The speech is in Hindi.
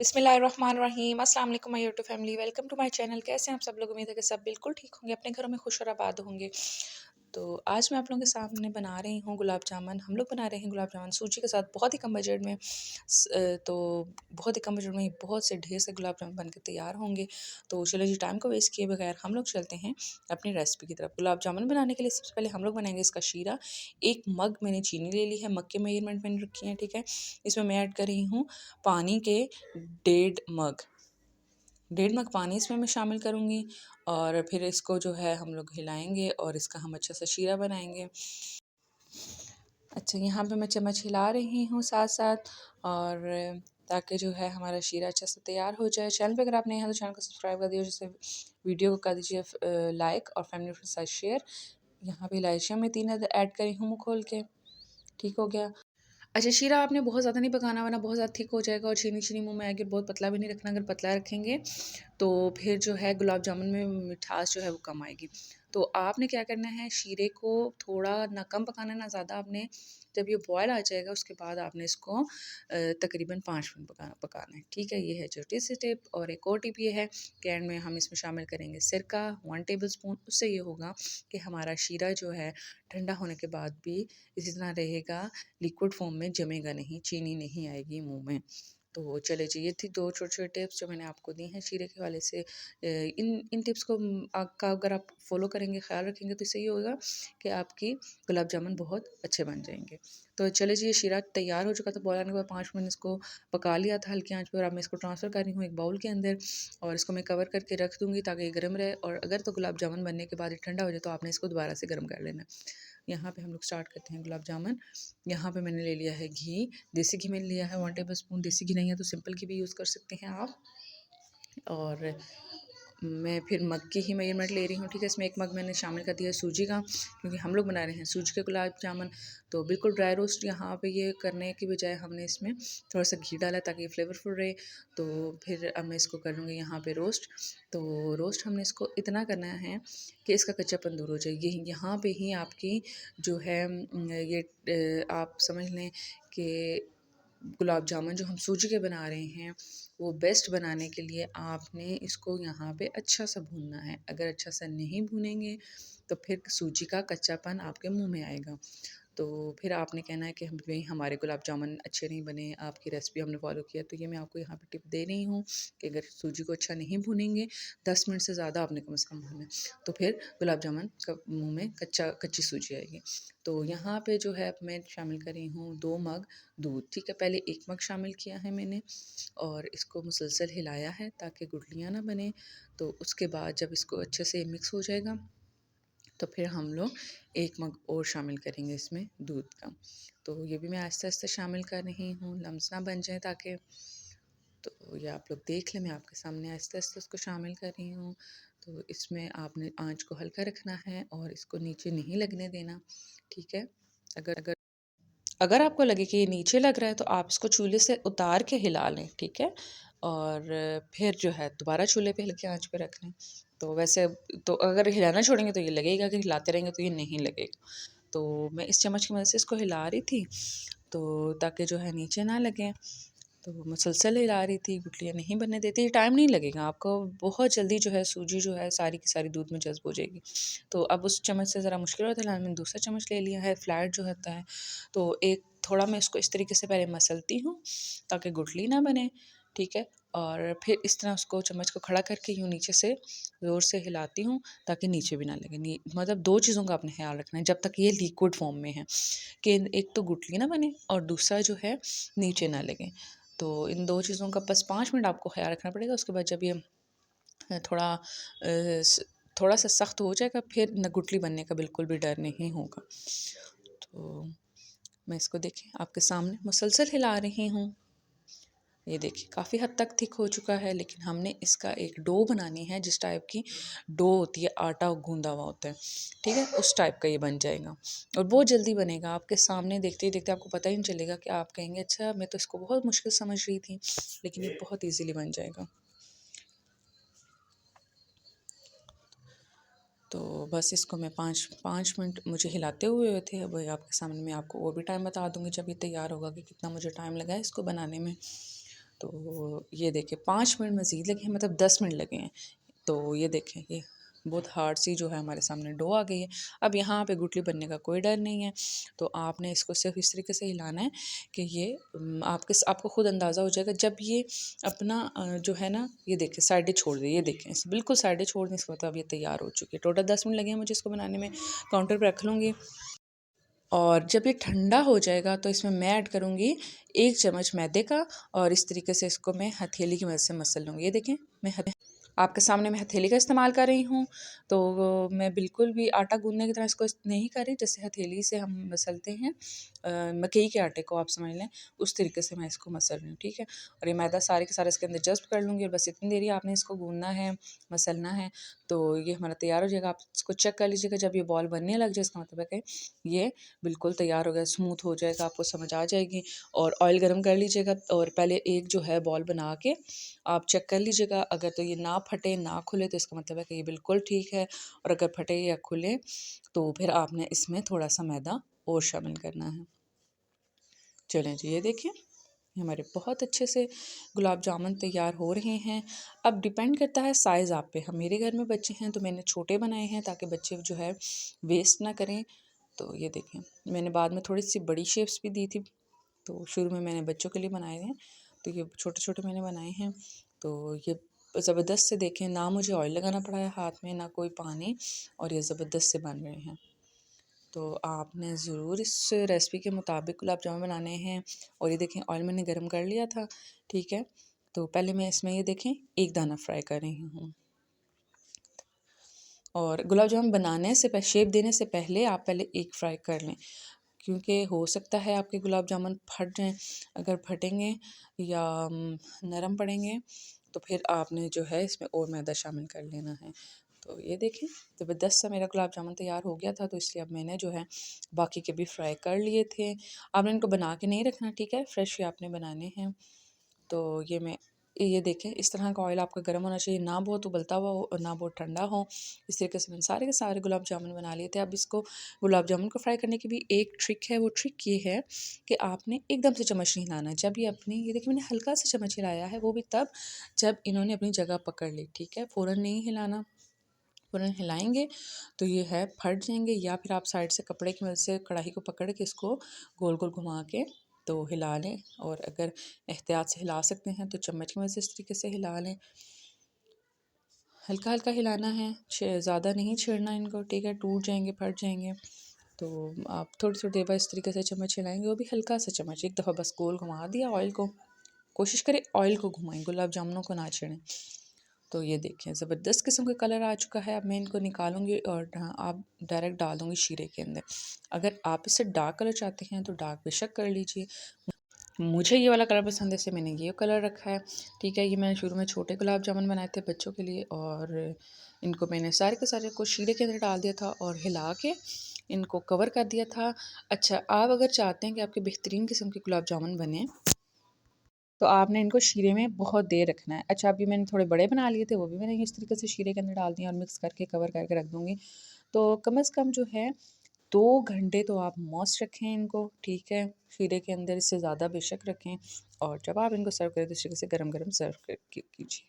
बिस्मिल्लाहिर्रहमानिर्रहीम अस्सलाम वालेकुम my YouTube family, welcome to my channel. कैसे हैं आप सब लोग? उम्मीद है कि सब बिल्कुल ठीक होंगे, अपने घरों में खुश और आबाद होंगे। तो आज मैं आप लोगों के सामने बना रही हूँ गुलाब जामुन। हम लोग बना रहे हैं गुलाब जामुन सूजी के साथ, बहुत ही कम बजट में। तो बहुत ही कम बजट में बहुत से ढेर से गुलाब जामुन बन के तैयार होंगे। तो चलो जी, टाइम को वेस्ट किए बगैर हम लोग चलते हैं अपनी रेसिपी की तरफ। गुलाब जामुन बनाने के लिए सबसे पहले हम लोग बनाएंगे इसका शीरा। एक मग मैंने चीनी ले ली है, मग के मेजरमेंट मैंने रखी है, ठीक है। इसमें मैं ऐड कर रही हूँ पानी के 1.5 मग। 1.5 मग पानी इसमें मैं शामिल करूँगी और फिर इसको जो है हम लोग हिलाएंगे और इसका हम अच्छा सा शीरा बनाएंगे। अच्छा, यहाँ पे मैं चम्मच हिला रही हूँ साथ साथ, और ताकि जो है हमारा शीरा अच्छा से तैयार हो जाए। चैनल पे अगर आप नए हैं तो चैनल को सब्सक्राइब कर दीजिए, जिससे वीडियो को कर दीजिए लाइक और फैमिली के साथ शेयर। यहाँ पे इलायचियाँ मैं 3 अदर ऐड करी हूँ मुँह खोल के। ठीक हो गया। अच्छा, शीरा आपने बहुत ज़्यादा नहीं पकाना, वरना बहुत ज़्यादा थिक हो जाएगा और चीनी चीनी मुँह में आएगी। बहुत पतला भी नहीं रखना, अगर पतला रखेंगे तो फिर जो है गुलाब जामुन में मिठास जो है वो कम आएगी। तो आपने क्या करना है, शीरे को थोड़ा ना कम पकाना ना ज़्यादा। आपने जब ये बॉयल आ जाएगा उसके बाद आपने इसको तकरीबन 5 मिनट पकाना है, ठीक है। ये है छोटी सी टिप। और एक और टिप ये है कि एंड में हम इसमें शामिल करेंगे सिरका 1 टेबल स्पून। उससे ये होगा कि हमारा शीरा जो है ठंडा होने के बाद भी इसी तरह रहेगा, लिक्विड फॉर्म में जमेगा नहीं, चीनी नहीं आएगी मुंह में। तो चले जी, ये थी 2 छोटे-छोटे टिप्स जो मैंने आपको दी हैं शीरे के हवाले से। इन इन टिप्स को का अगर आप फ़ॉलो करेंगे, ख़्याल रखेंगे, तो इससे ये होगा कि आपकी गुलाब जामुन बहुत अच्छे बन जाएँगे। तो चले जी, ये शीरा तैयार हो चुका था। बॉयल आने के बाद 5 मिनट इसको पका लिया था हल्की आँच पर। अब मैं इसको ट्रांसफ़र कर रही हूँ एक बाउल के अंदर और इसको मैं कवर करके रख दूँगी ताकि ये गर्म रहे। और अगर तो गुलाब जामुन बनने के बाद ये ठंडा हो जाए तो आपने इसको दोबारा से गर्म कर लेना है। यहाँ पे हम लोग स्टार्ट करते हैं गुलाब जामुन। यहाँ पे मैंने ले लिया है घी, देसी घी मैंने लिया है 1 टेबल स्पून। देसी घी नहीं है तो सिंपल घी भी यूज़ कर सकते हैं आप। और मैं फिर मग की ही मेजरमेंट ले रही हूँ, ठीक है। इसमें 1 मग मैंने शामिल कर दिया है सूजी का, क्योंकि हम लोग बना रहे हैं सूजी के गुलाब जामुन। तो बिल्कुल ड्राई रोस्ट यहाँ पे ये करने की बजाय हमने इसमें थोड़ा सा घी डाला ताकि ये फ्लेवरफुल रहे। तो फिर अब मैं इसको कर लूँगी यहाँ पे रोस्ट। तो रोस्ट हमने इसको इतना करना है कि इसका कच्चापन दूर हो जाए। ये यहाँ पे ही आपकी जो है ये आप समझ लें कि गुलाब जामुन जो हम सूजी के बना रहे हैं वो बेस्ट बनाने के लिए आपने इसको यहाँ पे अच्छा सा भूनना है। अगर अच्छा सा नहीं भूनेंगे तो फिर सूजी का कच्चापन आपके मुंह में आएगा। तो फिर आपने कहना है कि हम भाई हमारे गुलाब जामुन अच्छे नहीं बने, आपकी रेसिपी हमने फॉलो किया। तो ये मैं आपको यहाँ पे टिप दे रही हूँ कि अगर सूजी को अच्छा नहीं भूनेंगे, 10 मिनट से ज़्यादा आपने कम से कम भूना है, तो फिर गुलाब जामुन का मुँह में कच्ची सूजी आएगी। तो यहाँ पे जो है मैं शामिल कर रही हूँ 2 मग दूध, ठीक है। पहले 1 मग शामिल किया है मैंने और इसको मुसलसल हिलाया है ताकि गुठलियाँ ना बने। तो उसके बाद जब इसको अच्छे से मिक्स हो जाएगा तो फिर हम लोग 1 मग और शामिल करेंगे इसमें दूध का। तो ये भी मैं आहिस्ता-आहिस्ता शामिल कर रही हूँ, लम्स ना बन जाए ताकि। तो ये आप लोग देख लें, मैं आपके सामने आहिस्ता-आहिस्ता इसको शामिल कर रही हूँ। तो इसमें आपने आँच को हल्का रखना है और इसको नीचे नहीं लगने देना, ठीक है। अगर अगर अगर आपको लगे कि ये नीचे लग रहा है तो आप इसको चूल्हे से उतार के हिला लें, ठीक है। और फिर जो है दोबारा चूल्हे पे हल्की आंच पे रख लें। तो वैसे तो अगर हिलाना छोड़ेंगे तो ये लगेगा, अगर हिलाते रहेंगे तो ये नहीं लगेगा। तो मैं इस चम्मच की मदद से इसको हिला रही थी तो ताकि जो है नीचे ना लगे। तो मुसलसल हिला रही थी, गुठलियाँ नहीं बनने देती। टाइम नहीं लगेगा आपको, बहुत जल्दी जो है सूजी जो है सारी की सारी दूध में जज़्ब हो जाएगी। तो अब उस चम्मच से ज़रा मुश्किल होता है, फिलहाल मैंने दूसरा चम्मच ले लिया है, फ्लैट जो होता है। तो एक थोड़ा मैं इसको इस तरीके से पहले मसलती हूँ ताकि गुठली ना बने, ठीक है। और फिर इस तरह उसको चम्मच को खड़ा करके यूँ नीचे से ज़ोर से हिलाती हूँ ताकि नीचे भी ना लगे। मतलब 2 चीज़ों का आपने ख़्याल रखना है जब तक ये लिक्विड फॉर्म में है, कि एक तो गुठली ना बने और दूसरा जो है नीचे ना लगे। तो इन 2 चीज़ों का बस 5 मिनट आपको ख़्याल रखना पड़ेगा। उसके बाद जब ये थोड़ा थोड़ा सा सख्त हो जाएगा फिर न गुठली बनने का बिल्कुल भी डर नहीं होगा। तो मैं इसको देखें आपके सामने मुसलसल हिला रही हूँ। ये देखिए काफ़ी हद तक थिक हो चुका है, लेकिन हमने इसका एक डो बनानी है जिस टाइप की डो होती है, आटा गूंदा हुआ होता है, ठीक है, उस टाइप का ये बन जाएगा और बहुत जल्दी बनेगा। आपके सामने देखते ही देखते आपको पता ही नहीं चलेगा कि आप कहेंगे अच्छा मैं तो इसको बहुत मुश्किल समझ रही थी, लेकिन ये बहुत ईजीली बन जाएगा। तो बस इसको मैं 5 मिनट मुझे हिलाते हुए थे। अब आपके सामने मैं आपको और भी टाइम बता दूँगी जब ये तैयार होगा कि कितना मुझे टाइम लगा है इसको बनाने में। तो ये देखिए 5 मिनट मज़ीद लगे हैं, मतलब 10 मिनट लगे हैं। तो ये देखें ये बहुत हार्ड सी जो है हमारे सामने डो आ गई है। अब यहाँ पे गुठली बनने का कोई डर नहीं है। तो आपने इसको सिर्फ इस तरीके से हिलाना है कि ये आपको खुद अंदाज़ा हो जाएगा जब ये अपना जो है ना, ये देखें साइडें छोड़ दे, ये देखें इसे बिल्कुल साइडें छोड़ दें, इसका मतलब ये तैयार हो चुकी है। टोटल 10 मिनट लगे हैं मुझे इसको बनाने में। काउंटर पर रख लूँगी और जब ये ठंडा हो जाएगा तो इसमें मैं ऐड करूँगी 1 चम्मच मैदे का, और इस तरीके से इसको मैं हथेली की मदद से मसल लूँगी। ये देखें मैं आपके सामने मैं हथेली का इस्तेमाल कर रही हूँ। तो मैं बिल्कुल भी आटा गूँथने की तरह इसको नहीं कर रही, जैसे हथेली से हम मसलते हैं मकई के आटे को, आप समझ लें उस तरीके से मैं इसको मसल रही हूँ, ठीक है। और ये मैदा सारे के सारे इसके अंदर जस्ट कर लूँगी, और बस इतनी देर ही आपने इसको गूँथना है, मसलना है। तो ये हमारा तैयार हो जाएगा। आप इसको चेक कर लीजिएगा, जब ये बॉल बनने लग जाए इसका मतलब है कि ये बिल्कुल तैयार हो गया, स्मूथ हो जाएगा, आपको समझ आ जाएगी। और ऑयल गर्म कर लीजिएगा, और पहले एक जो है बॉल बना के आप चेक कर लीजिएगा। अगर तो ये ना फटे ना खुले तो इसका मतलब है कि ये बिल्कुल ठीक है, और अगर फटे या खुले तो फिर आपने इसमें थोड़ा सा मैदा और शामिल करना है। चलें जी, ये देखिए हमारे बहुत अच्छे से गुलाब जामुन तैयार हो रहे हैं। अब डिपेंड करता है साइज़ आप पे। हम मेरे घर में बच्चे हैं तो मैंने छोटे बनाए हैं ताकि बच्चे जो है वेस्ट ना करें। तो ये देखें मैंने बाद में थोड़ी सी बड़ी शेप्स भी दी थी, तो शुरू में मैंने बच्चों के लिए बनाए हैं, तो ये छोटे छोटे मैंने बनाए हैं। तो ये ज़बरदस्त से देखें, ना मुझे ऑयल लगाना पड़ा है हाथ में, ना कोई पानी, और ये ज़बरदस्त से बन रहे हैं। तो आपने ज़रूर इस रेसिपी के मुताबिक गुलाब जामुन बनाने हैं। और ये देखें ऑयल मैंने गर्म कर लिया था, ठीक है। तो पहले मैं इसमें ये देखें एक दाना फ्राई कर रही हूँ। और गुलाब जामुन बनाने से पहले, शेप देने से पहले आप पहले एक फ्राई कर लें, क्योंकि हो सकता है आपके गुलाब जामुन फट जाएं। अगर फटेंगे या नरम पड़ेंगे तो फिर आपने जो है इसमें और मैदा शामिल कर लेना है। तो ये देखें ज़बरदस्त सा मेरा गुलाब जामुन तैयार हो गया था, तो इसलिए अब मैंने जो है बाकी के भी फ्राई कर लिए थे। आपने इनको बना के नहीं रखना, ठीक है, फ्रेश ही आपने बनाने हैं। तो ये देखें इस तरह का ऑयल आपका गर्म होना चाहिए, ना बहुत उबलता हुआ हो और ना बहुत ठंडा हो। इस तरीके से मैंने सारे के सारे गुलाब जामुन बना लिए थे। अब इसको गुलाब जामुन को फ्राई करने की भी एक ट्रिक है, वो ट्रिक ये है कि आपने एकदम से चम्मच नहीं हिलाना। जब ये अपनी, ये देखिए मैंने हल्का सा चम्मच हिलाया है, वो भी तब जब इन्होंने अपनी जगह पकड़ ली, ठीक है। फ़ौरन नहीं हिलाना, फ़ौरन हिलाएंगे तो ये है फट जाएंगे। या फिर आप साइड से कपड़े की मदद से कढ़ाई को पकड़ के इसको गोल गोल घुमा के तो हिला लें। और अगर एहतियात से हिला सकते हैं तो चम्मच की मदद से इस तरीके से हिला लें। हल्का हल्का हिलाना है, ज़्यादा नहीं छेड़ना इनको, ठीक है, टूट जाएंगे, फट जाएंगे। तो आप थोड़ी थोड़ी देर बाद इस तरीके से चम्मच हिलाएंगे, वो भी हल्का सा चम्मच, एक दफ़ा बस गोल घुमा दिया ऑयल को। कोशिश करें ऑयल को घुमाएं, गुलाब जामुनों को ना छेड़ें। तो ये देखें ज़बरदस्त किस्म का कलर आ चुका है। अब मैं इनको निकालूंगी और आप डायरेक्ट डाल दूँगी शीरे के अंदर। अगर आप इससे डार्क कलर चाहते हैं तो डार्क बेशक कर लीजिए। मुझे ये वाला कलर पसंद है, इसलिए मैंने ये कलर रखा है, ठीक है। ये मैंने शुरू में छोटे गुलाब जामुन बनाए थे बच्चों के लिए, और इनको मैंने सारे के सारे को शीरे के अंदर डाल दिया था और हिला के इनको कवर कर दिया था। अच्छा, आप अगर चाहते हैं कि आपके बेहतरीन किस्म के गुलाब जामुन बने तो आपने इनको शीरे में बहुत देर रखना है। अच्छा, अभी मैंने थोड़े बड़े बना लिए थे, वो भी मैंने इस तरीके से शीरे के अंदर डाल दिए और मिक्स करके कवर करके रख दूँगी। तो कम से कम जो है 2 घंटे तो आप मस्ट रखें इनको, ठीक है, शीरे के अंदर, इससे ज़्यादा बेशक रखें। और जब आप इनको सर्व करें तो इस तरीके से गरम-गरम सर्व कीजिए।